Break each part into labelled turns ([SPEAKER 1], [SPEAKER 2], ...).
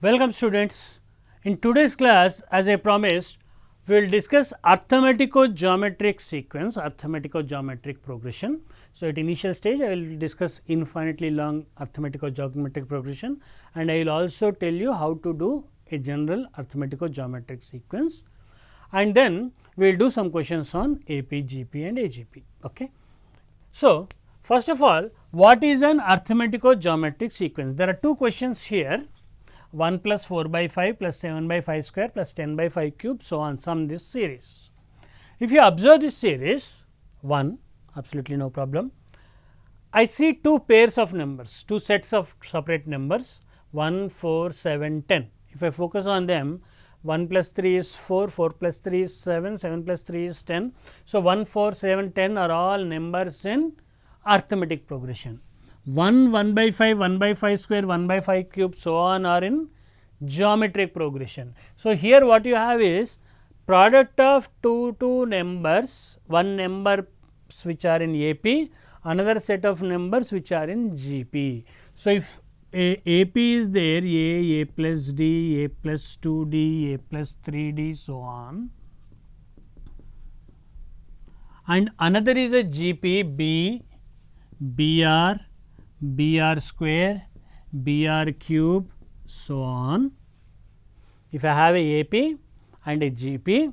[SPEAKER 1] Welcome students. In today's class, as I promised, we will discuss arithmetico-geometric sequence, arithmetico-geometric progression. So, at initial stage I will discuss infinitely long arithmetico-geometric progression, and I will also tell you how to do a general arithmetico-geometric sequence, and then we will do some questions on AP, GP and AGP. Okay. So, first of all, what is an arithmetico-geometric sequence? There are two questions here. 1 plus 4 by 5 plus 7 by 5 square plus 10 by 5 cube, so on, sum this series. If you observe this series 1, absolutely no problem. I see two pairs of numbers, two sets of separate numbers 1, 4, 7, 10. If I focus on them, 1 plus 3 is 4, 4 plus 3 is 7, 7 plus 3 is 10. So, 1, 4, 7, 10 are all numbers in arithmetic progression. 1 by 5, 1 by 5 square, 1 by 5 cube, so on are in geometric progression. So, here what you have is product of two numbers, one number which are in AP, another set of numbers which are in GP. So, if AP is there, A plus D, A plus 2D, A plus 3D, so on, and another is a GP, B, BR, BR square, BR cube, so on. If I have a AP and a GP,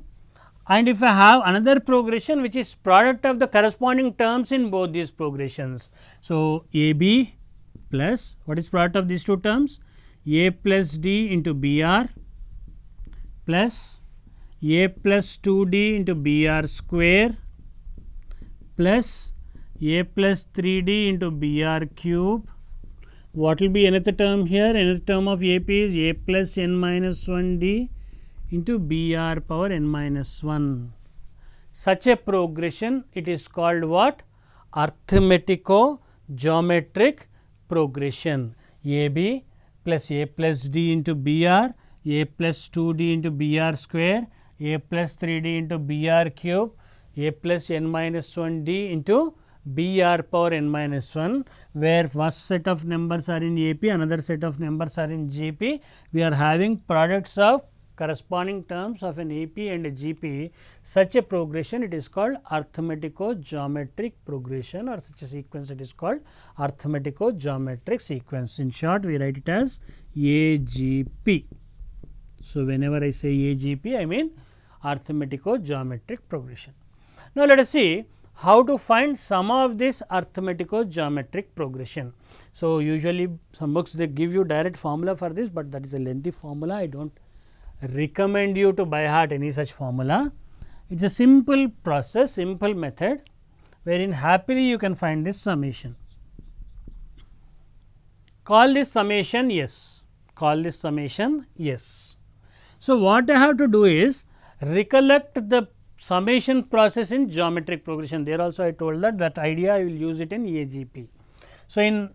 [SPEAKER 1] and if I have another progression which is product of the corresponding terms in both these progressions. So, AB plus, what is product of these two terms? A plus D into BR plus A plus 2D into BR square plus A plus 3D into BR cube. What will be another term here? Another term of AP is A plus n minus 1D into BR power n minus 1. Such a progression, it is called what? Arithmetico-geometric progression. AB plus A plus D into BR, A plus 2D into BR square, A plus 3D into BR cube, A plus n minus 1D into BR power n minus 1, where first set of numbers are in AP, another set of numbers are in GP. We are having products of corresponding terms of an AP and a GP. Such a progression, it is called arithmetico-geometric progression, or such a sequence it is called arithmetico-geometric sequence. In short, we write it as AGP. So, whenever I say AGP, I mean arithmetico-geometric progression. Now, let us see how to find sum of this arithmetico-geometric progression. So, usually some books they give you direct formula for this, but that is a lengthy formula. I do not recommend you to by heart any such formula. It is a simple process, simple method, wherein happily you can find this summation. Call this summation yes, call this summation yes. So, what I have to do is recollect the summation process in geometric progression. There also I told that idea I will use it in AGP. So, in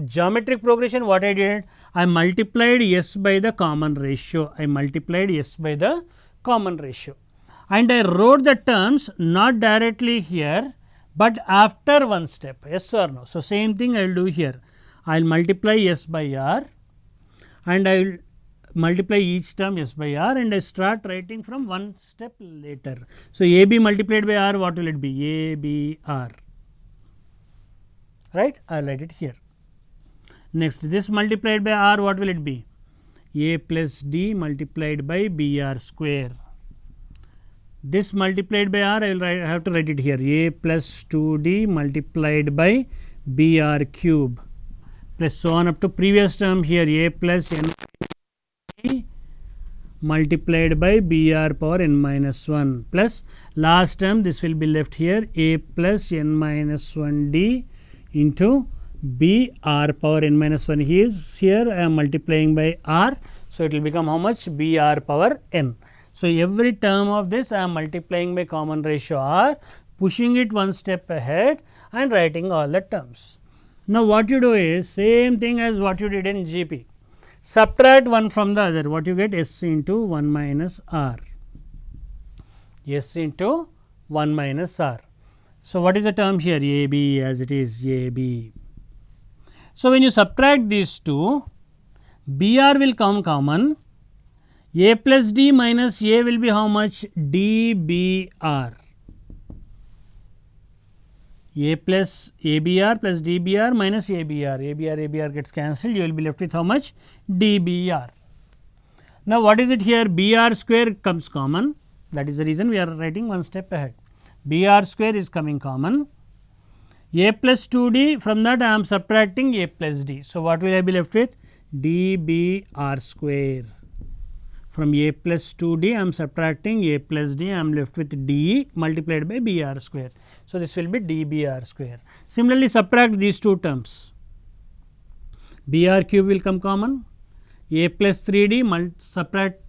[SPEAKER 1] geometric progression what I did? I multiplied S by the common ratio. I multiplied S by the common ratio, and I wrote the terms not directly here, but after one step, yes or no. So, same thing I will do here. I will multiply S by R, and I will multiply each term S by R, and I start writing from one step later. So, AB multiplied by R, what will it be? ABR, right? I will write it here. Next, this multiplied by R, what will it be? A plus D multiplied by BR square. This multiplied by R, I have to write it here. A plus 2D multiplied by BR cube, plus so on up to previous term here, A plus n multiplied by BR power n minus 1, plus last term this will be left here, A plus n minus 1D into BR power n minus 1. Here I am multiplying by R. So, it will become how much? BR power n. So, every term of this I am multiplying by common ratio R, pushing it one step ahead and writing all the terms. Now, what you do is same thing as what you did in GP. Subtract one from the other, what you get? S into 1 minus R, S into 1 minus R. So, what is the term here? AB, as it is AB. So, when you subtract these two, BR will come common, A plus D minus A will be how much? DBR. A plus ABR plus DBR minus ABR. ABR gets cancelled. You will be left with how much? DBR. Now, what is it here? BR square comes common. That is the reason we are writing one step ahead. BR square is coming common. A plus 2D, from that I am subtracting A plus D. So, what will I be left with? DBR square. From A plus 2D I am subtracting A plus D, I am left with D multiplied by BR square. So, this will be DBR square. Similarly, subtract these two terms. BR cube will come common, A plus 3D subtract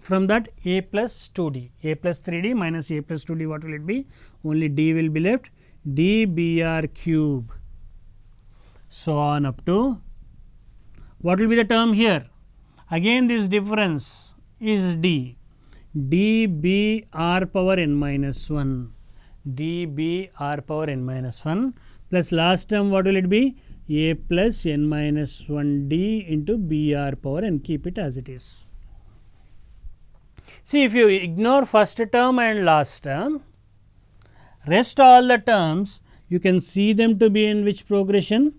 [SPEAKER 1] from that A plus 2D. A plus 3D minus A plus 2D, what will it be? Only D will be left, DBR cube. So on up to, what will be the term here? Again this difference is D, DBR power n minus 1, DBR power n minus 1 plus last term what will it be? A plus n minus 1 D into BR power n, keep it as it is. See, if you ignore first term and last term, rest all the terms you can see them to be in which progression?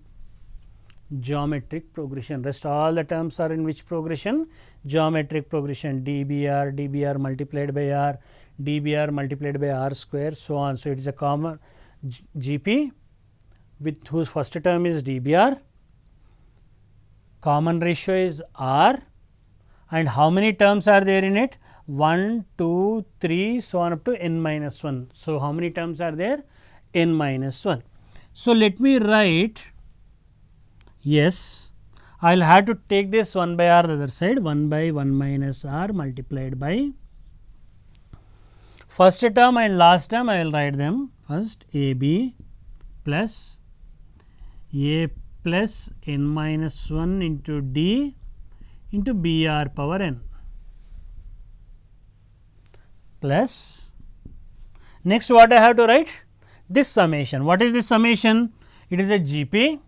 [SPEAKER 1] Geometric progression. Rest all the terms are in which progression? Geometric progression. DBR multiplied by R, DBR multiplied by R square, so on. So, it is a common GP with whose first term is DBR, common ratio is R, and how many terms are there in it? 1, 2, 3, so on up to n minus 1. So, how many terms are there? N minus 1. So, let me write, yes, I will have to take this 1 by R the other side, 1 by 1 minus R multiplied by first term and last term. I will write them first, AB plus A plus n minus 1 into D into BR power n plus, next what I have to write? This summation. What is this summation? It is a GP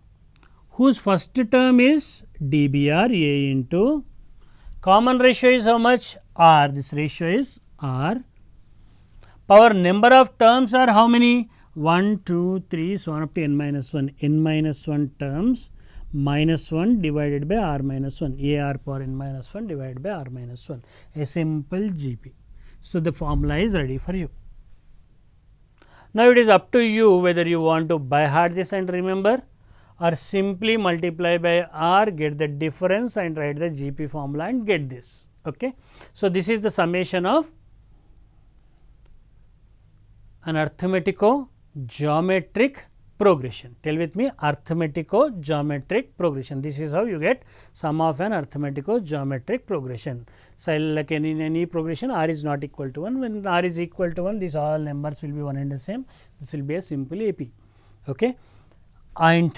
[SPEAKER 1] whose first term is DBR A into common ratio is how much? R. This ratio is R. Power number of terms are how many? 1, 2, 3, so on up to n minus 1. N minus 1 terms minus 1 divided by R minus 1. AR power n minus 1 divided by R minus 1. A simple GP. So, the formula is ready for you. Now, it is up to you whether you want to by heart this and remember, or simply multiply by R, get the difference and write the GP formula and get this. Okay. So, this is the summation of an arithmetico-geometric progression. Tell with me, arithmetico-geometric progression. This is how you get sum of an arithmetico-geometric progression. So, like in any progression, R is not equal to 1. When R is equal to 1, these all numbers will be one and the same. This will be a simple AP. Okay. And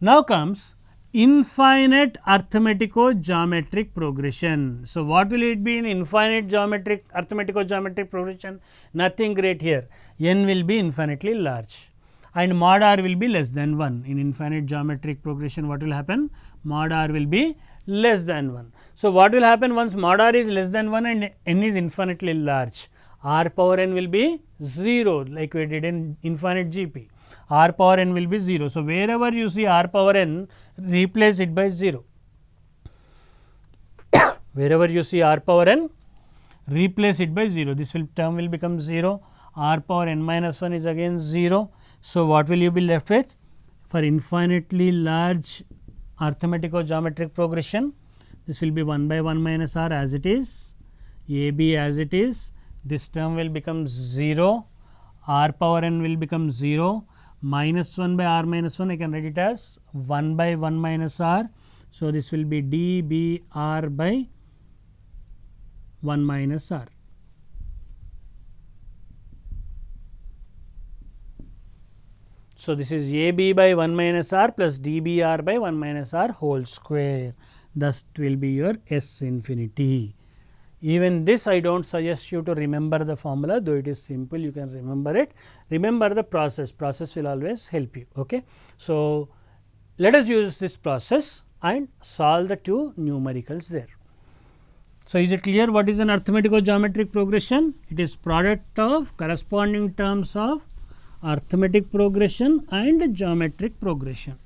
[SPEAKER 1] now comes infinite arithmetico-geometric progression. So, what will it be in infinite arithmetico-geometric progression? Nothing great here. N will be infinitely large and mod R will be less than 1. In infinite geometric progression, what will happen? Mod R will be less than 1. So, what will happen once mod R is less than 1 and n is infinitely large? R power n will be 0, like we did in infinite GP. R power n will be 0. So, wherever you see R power n, replace it by 0. Wherever you see R power n, replace it by 0. This term will become 0. R power n minus 1 is again 0. So, what will you be left with? For infinitely large arithmetico-geometric progression, this will be 1 by 1 minus R as it is, AB as it is. This term will become 0, R power n will become 0, minus 1 by R minus 1, I can write it as 1 by 1 minus R. So, this will be DBR by 1 minus R. So, this is AB by 1 minus R plus DBR by 1 minus R whole square. Thus, it will be your S infinity. Even this I do not suggest you to remember the formula, though it is simple, you can remember it. Remember the process will always help you. Okay. So, let us use this process and solve the two numericals there. So, is it clear what is an arithmetico-geometric progression? It is product of corresponding terms of arithmetic progression and geometric progression.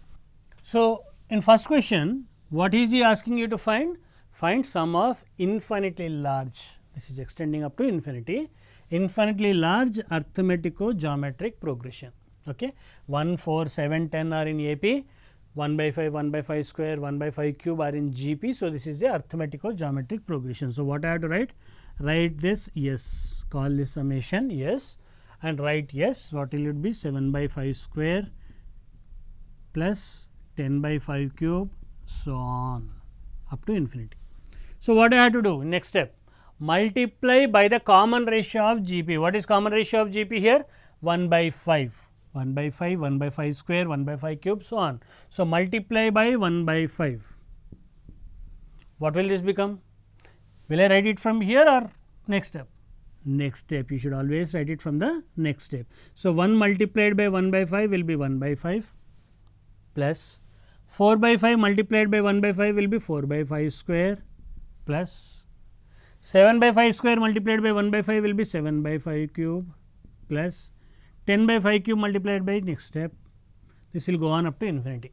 [SPEAKER 1] So, in first question, what is he asking you to find? Find sum of infinitely large, this is extending up to infinity, infinitely large arithmetico-geometric progression. Okay. 1, 4, 7, 10 are in AP, 1 by 5, 1 by 5 square, 1 by 5 cube are in GP. So, this is the arithmetico-geometric progression. So, what I have to write? Write this yes, call this summation yes, and write yes, what will it be? 7 by 5 square plus 10 by 5 cube, so on up to infinity. So, what I have to do? Next step, multiply by the common ratio of GP. What is common ratio of GP here? 1 by 5. 1 by 5, 1 by 5 square, 1 by 5 cube, so on. So, multiply by 1 by 5. What will this become? Will I write it from here or next step? Next step, you should always write it from the next step. So, 1 multiplied by 1 by 5 will be 1 by 5 plus 4 by 5 multiplied by 1 by 5 will be 4 by 5 square plus 7 by 5 square multiplied by 1 by 5 will be 7 by 5 cube plus 10 by 5 cube multiplied by next step, this will go on up to infinity.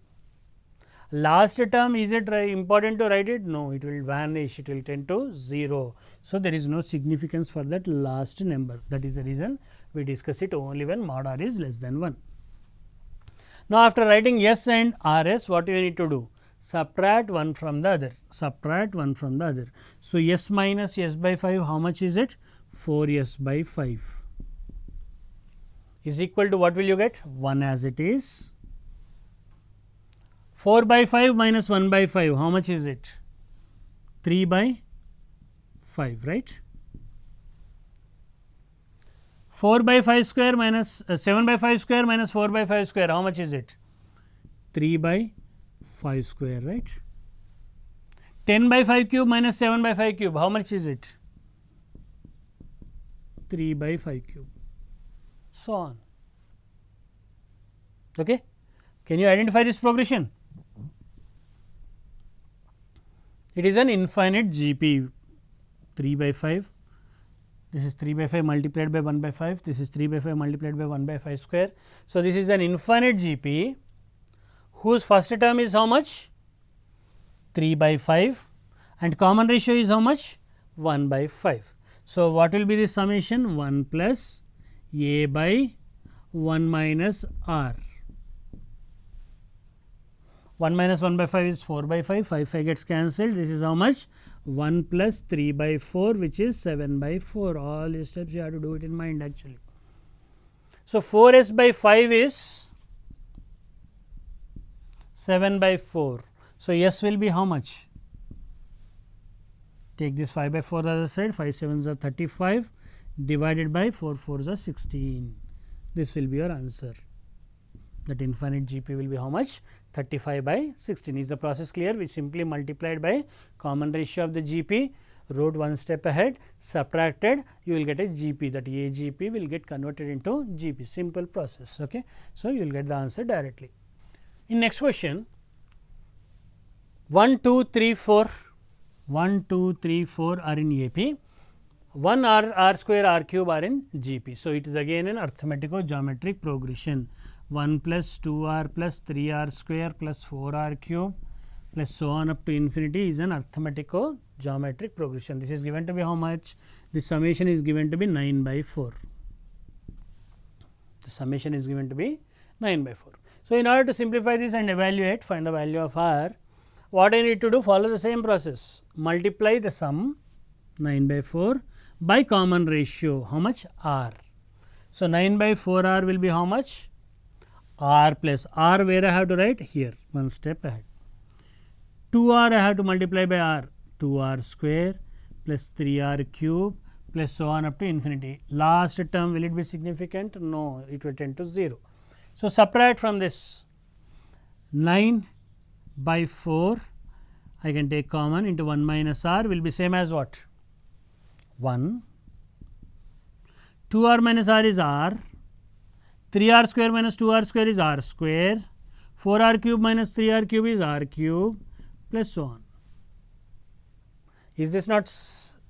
[SPEAKER 1] Last term, is it important to write it? No, it will vanish, it will tend to 0. So, there is no significance for that last number, that is the reason we discuss it only when mod r is less than 1. Now, after writing s and rs, what you need to do? Subtract one from the other, subtract one from the other. So, s minus s by 5, how much is it? 4s by 5 is equal to what will you get? 1 as it is. 4 by 5 minus 1 by 5, how much is it? 3 by 5, right? 4 by 5 square minus 7 by 5 square minus 4 by 5 square, how much is it? 3 by 5 square, right? 10 by 5 cube minus 7 by 5 cube, how much is it? 3 by 5 cube, so on. Okay. Can you identify this progression? It is an infinite GP, 3 by 5, this is 3 by 5 multiplied by 1 by 5, this is 3 by 5 multiplied by 1 by 5 square. So, this is an infinite GP whose first term is how much? 3 by 5 and common ratio is how much? 1 by 5. So, what will be the summation? 1 plus a by 1 minus r. 1 minus 1 by 5 is 4 by 5, 5 gets cancelled. This is how much? 1 plus 3 by 4, which is 7 by 4. All these steps you have to do it in mind actually. So, 4s by 5 is 7 by 4. So, s will be how much? Take this 5 by 4 the other side, 5 7s are 35 divided by 4 4s are 16. This will be your answer. That infinite GP will be how much? 35 by 16. Is the process clear? Which simply multiplied by common ratio of the GP, wrote one step ahead, subtracted, you will get a GP, that a GP will get converted into GP, simple process. Okay. So, you will get the answer directly. In next question, 1, 2, 3, 4, 1, 2, 3, 4 are in AP, 1 r square r cube are in GP. So, it is again an arithmetico-geometric progression. 1 plus 2 r plus 3 r square plus 4 r cube plus so on up to infinity is an arithmetico-geometric progression. This is given to be how much? The summation is given to be 9 by 4. The summation is given to be 9 by 4. So, in order to simplify this and evaluate, find the value of r, what I need to do? Follow the same process. Multiply the sum 9 by 4 by common ratio, how much? R. So, 9 by 4 r will be how much? R plus r, where I have to write? Here, one step ahead. 2 r I have to multiply by r, 2 r square plus 3 r cube plus so on up to infinity. Last term, will it be significant? No, it will tend to 0. So, subtract from this 9 by 4, I can take common into 1 minus r will be same as what? 1. 2 r minus r is r, 3 r square minus 2 r square is r square, 4 r cube minus 3 r cube is r cube plus so on. Is this not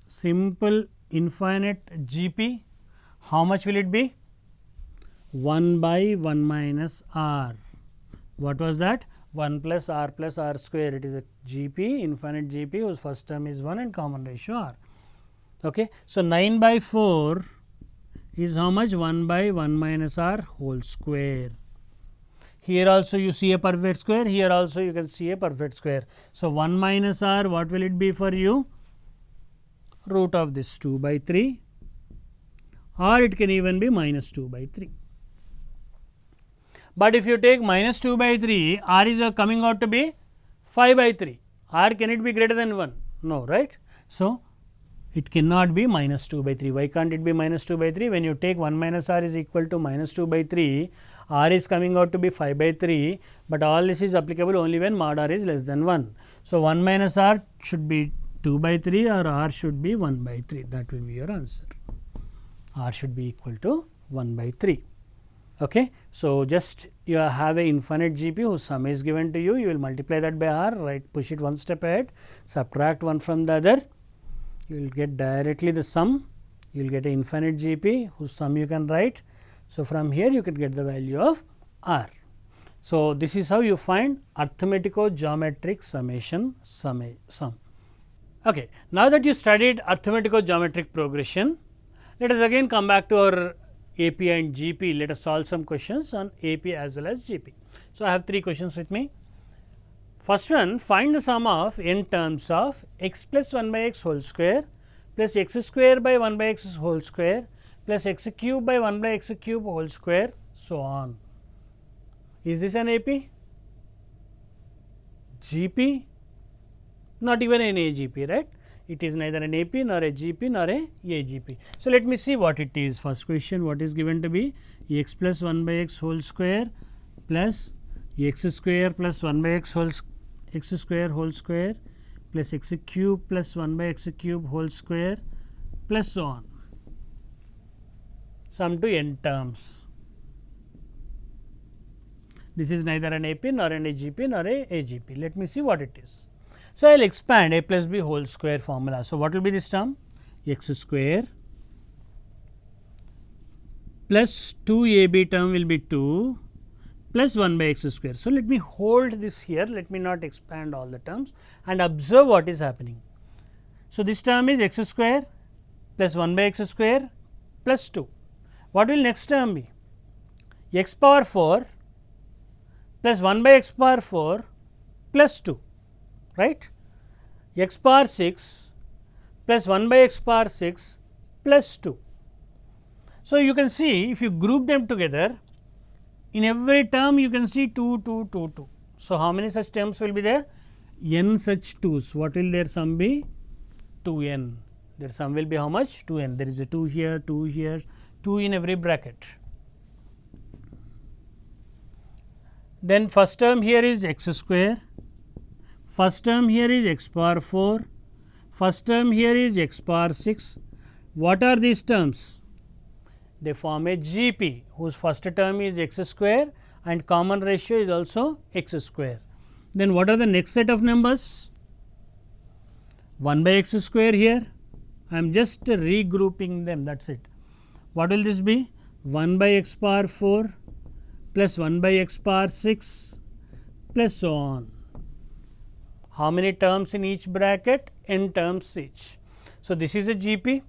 [SPEAKER 1] simple infinite GP? How much will it be? 1 by 1 minus r. What was that? 1 plus r square. It is a GP, infinite GP, whose first term is 1 and common ratio r. Okay. So, 9 by 4 is how much? 1 by 1 minus r whole square. Here also you see a perfect square, here also you can see a perfect square. So, 1 minus r, what will it be for you? Root of this 2 by 3, or it can even be minus 2 by 3. But if you take minus 2 by 3, r is coming out to be 5 by 3. R, can it be greater than 1? No, right? So, it cannot be minus 2 by 3. Why can't it be minus 2 by 3? When you take 1 minus r is equal to minus 2 by 3, r is coming out to be 5 by 3, but all this is applicable only when mod r is less than 1. So, 1 minus r should be 2 by 3 or r should be 1 by 3. That will be your answer. R should be equal to 1 by 3. Okay. So, just you have a infinite GP whose sum is given to you, you will multiply that by r, right, push it one step ahead, subtract one from the other, you will get directly the sum, you will get an infinite GP whose sum you can write. So, from here you can get the value of r. So, this is how you find arithmetico-geometric summation sum. Okay. Now that you studied arithmetico-geometric progression, let us again come back to our AP and GP. Let us solve some questions on AP as well as GP. So, I have 3 questions with me. First one, find the sum of n terms of x plus 1 by x whole square plus x square by 1 by x whole square plus x cube by 1 by x cube whole square, so on. Is this an AP? GP? Not even an AGP, right? It is neither an AP nor a GP nor a AGP. So, let me see what it is. First question, what is given to be? X plus 1 by x whole square plus x square plus 1 by x square whole square plus x cube plus 1 by x cube whole square plus so on. Sum to n terms. This is neither an AP nor an AGP nor a AGP. Let me see what it is. So, I will expand a plus b whole square formula. So, what will be this term? X square plus 2ab term will be 2 plus 1 by x square. So, let me hold this here, let me not expand all the terms and observe what is happening. So, this term is x square plus 1 by x square plus 2. What will next term be? X power 4 plus 1 by x power 4 plus 2, right? X power 6 plus 1 by x power 6 plus 2. So, you can see if you group them together, in every term you can see 2, 2, 2, 2. So, how many such terms will be there? N such 2's. What will their sum be? 2n. Their sum will be how much? 2n. There is a 2 here, 2 here, 2 in every bracket. Then first term here is x square, first term here is x power 4, first term here is x power 6. What are these terms? They form a GP whose first term is x square and common ratio is also x square. Then what are the next set of numbers? 1 by x square here, I am just regrouping them, that is it. What will this be? 1 by x power 4 plus 1 by x power 6 plus so on. How many terms in each bracket? N terms each. So, this is a GP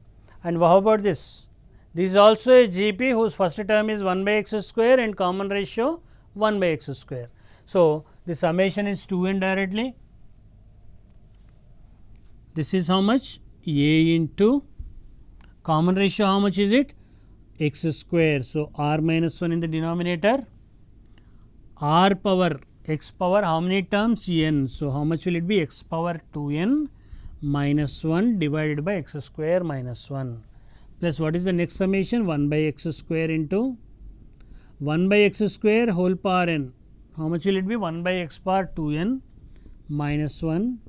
[SPEAKER 1] and how about this? This is also a GP whose first term is 1 by x square and common ratio 1 by x square. So, the summation is 2n directly. This is how much? A into common ratio, how much is it? X square. So, r minus 1 in the denominator, r power x power how many terms? N. So, how much will it be? X power 2n minus 1 divided by x square minus 1 plus what is the next summation? 1 by x square into 1 by x square whole power n. How much will it be? 1 by x power 2n minus 1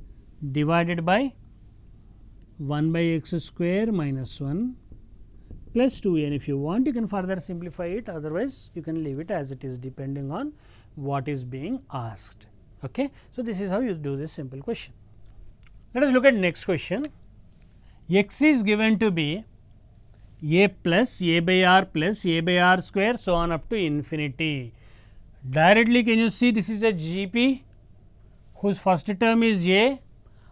[SPEAKER 1] divided by 1 by x square minus 1 plus 2n. If you want, you can further simplify it, otherwise you can leave it as it is depending on what is being asked. Okay. So, this is how you do this simple question. Let us look at next question. X is given to be a plus a by r plus a by r square, so on up to infinity. Directly can you see this is a GP whose first term is a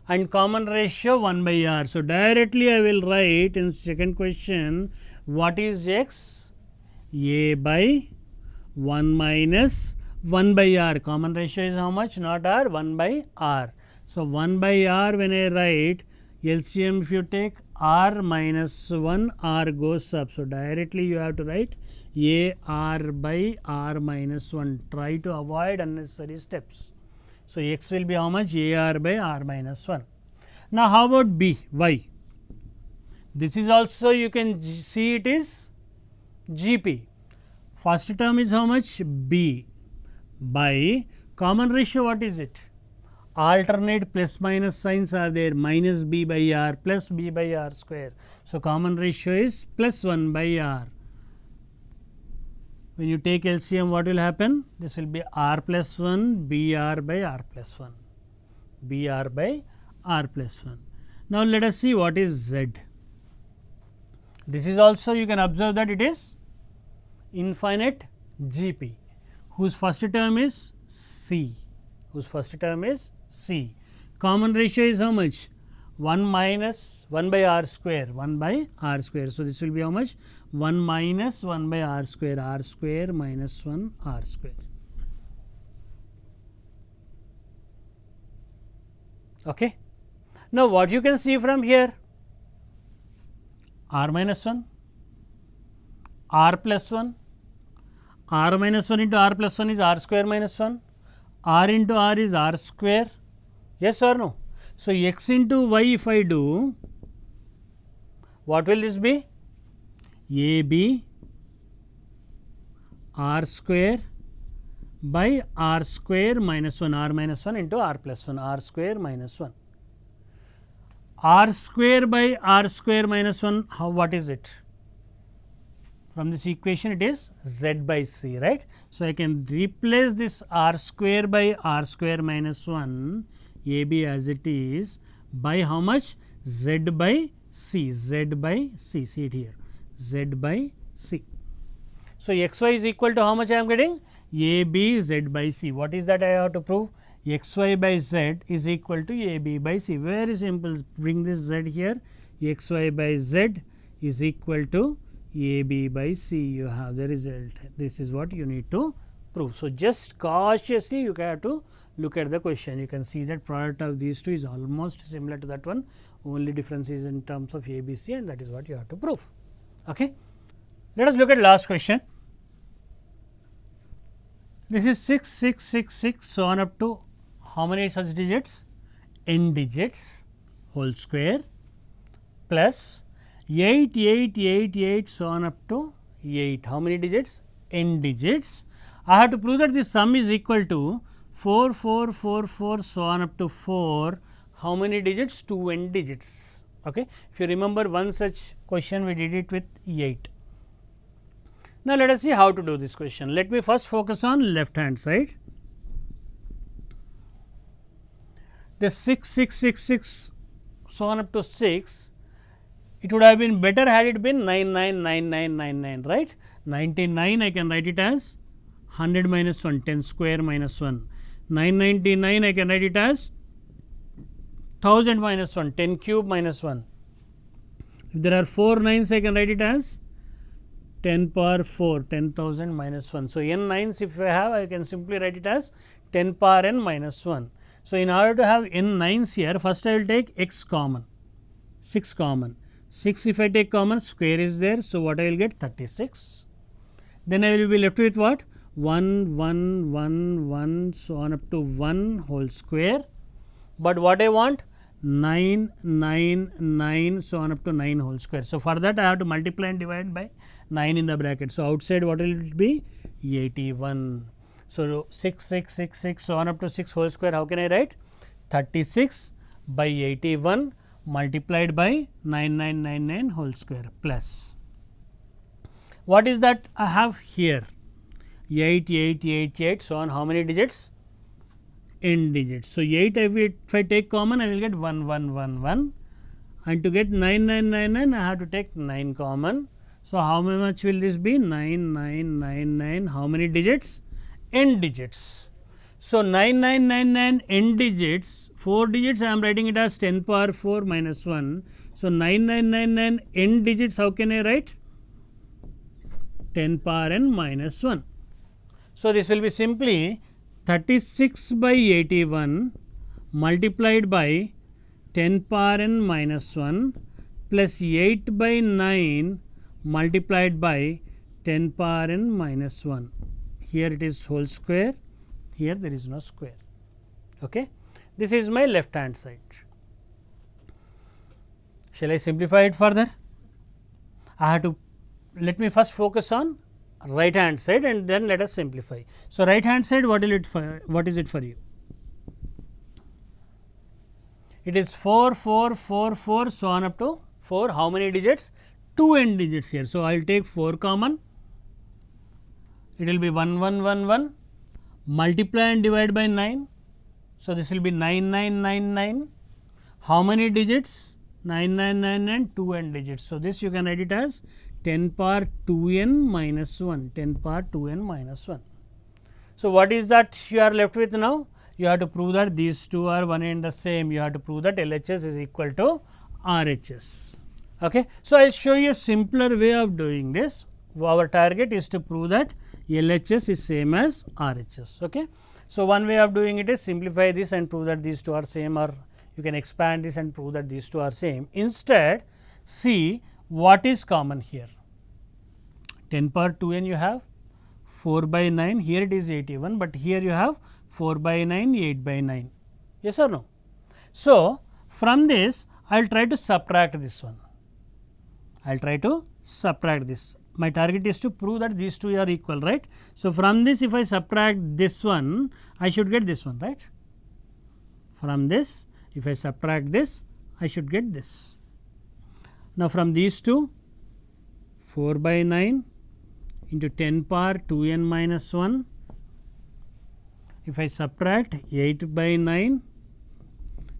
[SPEAKER 1] and common ratio 1 by r. So, directly I will write in second question what is x? A by 1 minus 1 by r, common ratio is how much? Not r, 1 by r. So, 1 by r when I write LCM, if you take r minus 1, r goes up. So, directly you have to write a r by r minus 1, try to avoid unnecessary steps. So, x will be how much? A r by r minus 1. Now, how about b, y? This is also you can see it is GP. First term is how much? B by common ratio, what is it? Alternate plus minus signs are there, minus b by r plus b by r square. So, common ratio is plus 1 by r. When you take LCM, what will happen? This will be r plus 1 br by r plus 1, br by r plus 1. Now, let us see what is z. This is also you can observe that it is infinite GP whose first term is C, whose first term is C. Common ratio is how much? 1 minus 1 by r square, 1 by r square. So, this will be how much? 1 minus 1 by r square minus 1 r square. Okay. Now, what you can see from here? R minus 1, r plus 1, r minus 1 into r plus 1 is r square minus 1, r into r is r square, yes or no? So, x into y if I do, what will this be? A b r square by r square minus 1, r minus 1 into r plus 1, r square minus 1. R square by r square minus 1, how, what is it? From this equation it is z by c, right. So, I can replace this r square by r square minus 1 a b as it is by how much? Z by c, z by c, see it here, z by c. So, x y is equal to how much I am getting? A b z by c. What is that I have to prove? X y by z is equal to a b by c. Very simple, bring this z here, x y by z is equal to a b by c, you have the result. This is what you need to prove. So, just cautiously you have to look at the question. You can see that product of these two is almost similar to that one, only difference is in terms of a b c, and that is what you have to prove. Okay. Let us look at last question. This is 6, 6, 6, 6, so on up to how many such digits? N digits whole square plus 8, 8, 8, 8, so on up to 8. How many digits? N digits. I have to prove that the sum is equal to 4, 4, 4, 4, so on up to 4. How many digits? 2 N digits. Okay. If you remember one such question, we did it with 8. Now, let us see how to do this question. Let me first focus on left hand side. The 6, 6, 6, 6, so on up to 6, it would have been better had it been 9, 9, 9, 9, 9, 9, right. 99 I can write it as 100 minus 1, 10 square minus 1. 999 I can write it as 1000 minus 1, 10 cube minus 1. If there are 4 9s, I can write it as 10 power 4, 10,000 minus 1. So, n 9s if I have, I can simply write it as 10 power n minus 1. So, in order to have n 9s here, first I will take x common, 6 common. 6 if I take common, square is there. So, what I will get? 36. Then I will be left with what? 1, 1, 1, 1, so on up to 1 whole square. But what I want? 9, 9, 9, so on up to 9 whole square. So, for that I have to multiply and divide by 9 in the bracket. So, outside what will it be? 81. So, 6, 6, 6, 6, so on up to 6 whole square. How can I write? 36 by 81 multiplied by 9999 whole square plus. What is that I have here? 8, 8, 8, 8, so on how many digits? n digits. So, 8 if I take common, I will get 1 1 1 1, and to get 9 9 9 9 I have to take 9 common. So, how much will this be? 9 9 9 9, how many digits? N digits. So, 9 9 9 9 n digits, 4 digits I am writing it as 10 power 4 minus 1. So, 9 9 9 9 n digits, how can I write? 10 power n minus 1. So, this will be simply 36 by 81 multiplied by 10 power n minus 1 plus 8 by 9 multiplied by 10 power n minus 1. Here it is whole square, here there is no square. Okay. This is my left hand side. Shall I simplify it further? I have to, let me first focus on right hand side and then let us simplify. So, right hand side, what is it for you? It is 4 4 4 4, so on up to 4. How many digits? 2 n digits here. So, I will take 4 common, it will be 1 1 1 1, multiply and divide by 9. So, this will be 9 9 9 9. How many digits? 9 9 9 9, 2 n digits. So, this you can write it as 10 power 2 n minus 1, 10 power 2 n minus 1. So, what is that you are left with now? You have to prove that these two are one and the same. You have to prove that LHS is equal to RHS. Okay. So, I will show you a simpler way of doing this. Our target is to prove that LHS is same as RHS. Okay. So, one way of doing it is simplify this and prove that these two are same, or you can expand this and prove that these two are same. Instead, see what is common here. 10 power 2 n you have, 4 by 9, here it is 81, but here you have 4 by 9, 8 by 9. Yes or no? So, from this I will try to subtract this one. I will try to subtract this. My target is to prove that these two are equal, right. So, from this if I subtract this one, I should get this one, right. From this if I subtract this, I should get this. Now, from these two, 4 by 9 into 10 power 2 n minus 1, if I subtract 8 by 9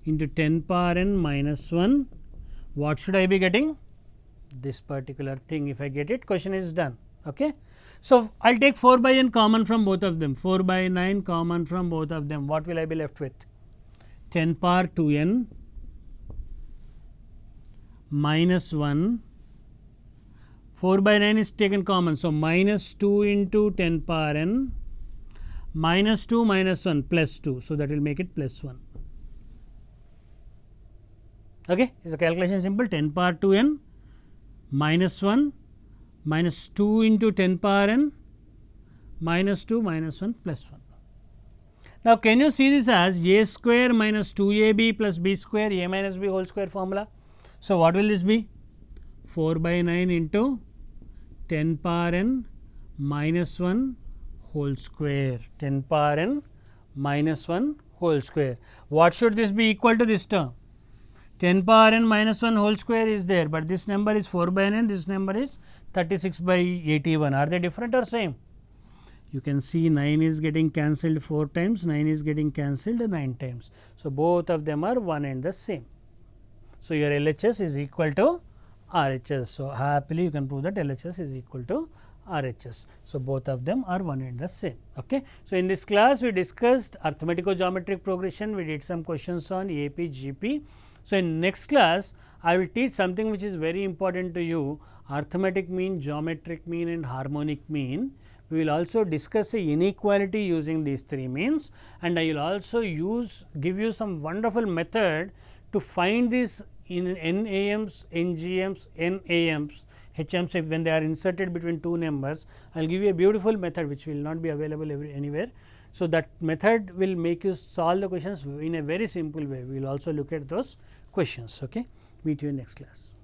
[SPEAKER 1] into 10 power n minus 1, what should I be getting? This particular thing. If I get it, question is done. Okay. So, I will take 4 by n common from both of them, 4 by 9 common from both of them. What will I be left with? 10 power 2 n minus 1, 4 by 9 is taken common. So, minus 2 into 10 power n minus 2 minus 1 plus 2. So, that will make it plus 1. Okay. Is the calculation simple? 10 power 2 n minus 1 minus 2 into 10 power n minus 2 minus 1 plus 1. Now, can you see this as a square minus 2ab plus b square, a minus b whole square formula? So, what will this be? 4 by 9 into 10 power n minus 1 whole square, 10 power n minus 1 whole square. What should this be equal to this term? 10 power n minus 1 whole square is there, but this number is 4 by 9, this number is 36 by 81. Are they different or same? You can see 9 is getting cancelled 4 times, 9 is getting cancelled 9 times. So, both of them are one and the same. So, your LHS is equal to RHS. So, happily you can prove that LHS is equal to RHS. So, both of them are one and the same. Okay. So, in this class we discussed arithmetico-geometric progression, we did some questions on AP, GP. So, in next class I will teach something which is very important to you, arithmetic mean, geometric mean and harmonic mean. We will also discuss a inequality using these three means, and I will also give you some wonderful method to find these in NAMs, NGMs, NAMs, HMs when they are inserted between two numbers. I will give you a beautiful method which will not be available anywhere. So, that method will make you solve the questions in a very simple way. We will also look at those questions. Okay. Meet you in next class.